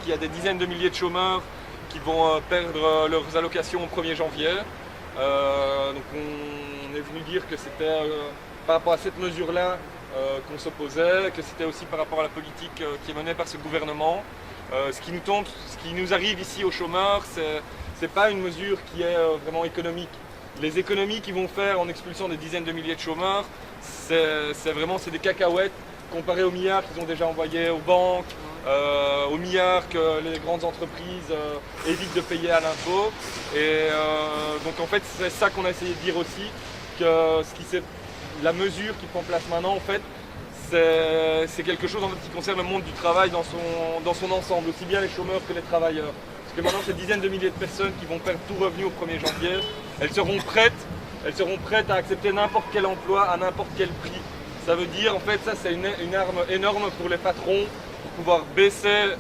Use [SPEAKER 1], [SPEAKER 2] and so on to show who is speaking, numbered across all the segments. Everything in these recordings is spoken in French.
[SPEAKER 1] qu'il y a des dizaines de milliers de chômeurs qui vont perdre leurs allocations au 1er janvier. Donc on est venu dire que c'était par rapport à cette mesure-là qu'on s'opposait, que c'était aussi par rapport à la politique qui est menée par ce gouvernement. Ce qui nous arrive ici aux chômeurs, c'est pas une mesure qui est vraiment économique. Les économies qu'ils vont faire en expulsant des dizaines de milliers de chômeurs, c'est des cacahuètes comparé aux milliards qu'ils ont déjà envoyés aux banques, aux milliards que les grandes entreprises évitent de payer à l'impôt. Et donc en fait c'est ça qu'on a essayé de dire aussi, que la mesure qui prend place maintenant en fait, c'est quelque chose qui concerne le monde du travail dans son ensemble, aussi bien les chômeurs que les travailleurs. Parce que maintenant ces dizaines de milliers de personnes qui vont perdre tout revenu au 1er janvier, elles seront prêtes à accepter n'importe quel emploi à n'importe quel prix. Ça veut dire, en fait, ça c'est une arme énorme pour les patrons, pour pouvoir baisser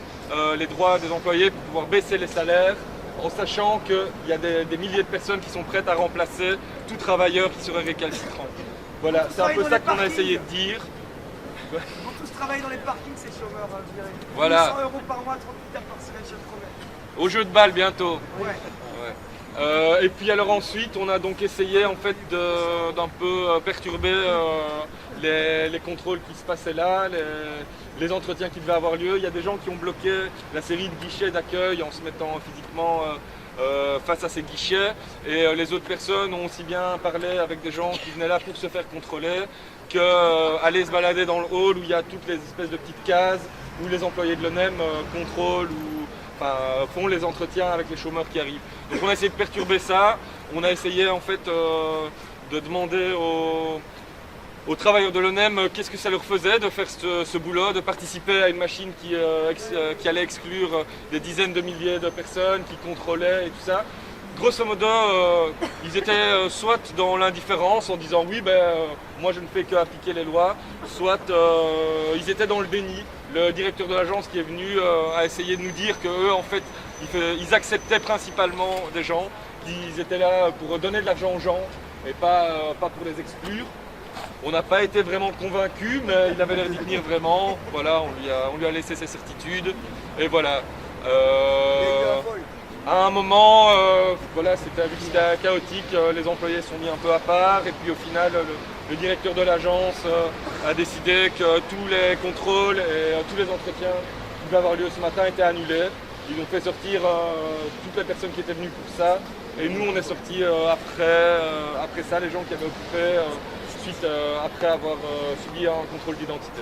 [SPEAKER 1] les droits des employés, pour pouvoir baisser les salaires, en sachant qu'il y a des milliers de personnes qui sont prêtes à remplacer tout travailleur qui serait récalcitrant. Voilà, c'est un peu ça qu'on a essayé de dire.
[SPEAKER 2] Ils vont tous travailler dans les parkings, ces chômeurs, je dirais.
[SPEAKER 1] Voilà.
[SPEAKER 2] 100 € par mois, 38 heures par semaine, je te promets.
[SPEAKER 1] Au jeu de balle bientôt.
[SPEAKER 2] Ouais.
[SPEAKER 1] Et puis alors ensuite, on a donc essayé en fait d'un peu perturber les contrôles qui se passaient là, les entretiens qui devaient avoir lieu. Il y a des gens qui ont bloqué la série de guichets d'accueil en se mettant physiquement face à ces guichets. Et les autres personnes ont aussi bien parlé avec des gens qui venaient là pour se faire contrôler qu'aller se balader dans le hall où il y a toutes les espèces de petites cases où les employés de l'ONEM contrôlent font les entretiens avec les chômeurs qui arrivent. Donc on a essayé de perturber ça, on a essayé en fait de demander aux travailleurs de l'ONEM qu'est-ce que ça leur faisait de faire ce boulot, de participer à une machine qui allait exclure des dizaines de milliers de personnes, qui contrôlait et tout ça. Grosso modo, ils étaient soit dans l'indifférence en disant oui, moi je ne fais qu'appliquer les lois, soit ils étaient dans le déni. Le directeur de l'agence qui est venu a essayé de nous dire qu'eux, en fait, ils acceptaient principalement des gens, qu'ils étaient là pour donner de l'argent aux gens et pas pour les exclure. On n'a pas été vraiment convaincus, mais il avait l'air d'y tenir vraiment. Voilà, on lui a laissé ses certitudes. Et voilà. À un moment, voilà, c'était chaotique, les employés sont mis un peu à part et puis au final, le directeur de l'agence a décidé que tous les contrôles et tous les entretiens qui devaient avoir lieu ce matin étaient annulés. Ils ont fait sortir toutes les personnes qui étaient venues pour ça et nous on est sortis après ça, les gens qui avaient occupé, après avoir subi un contrôle d'identité.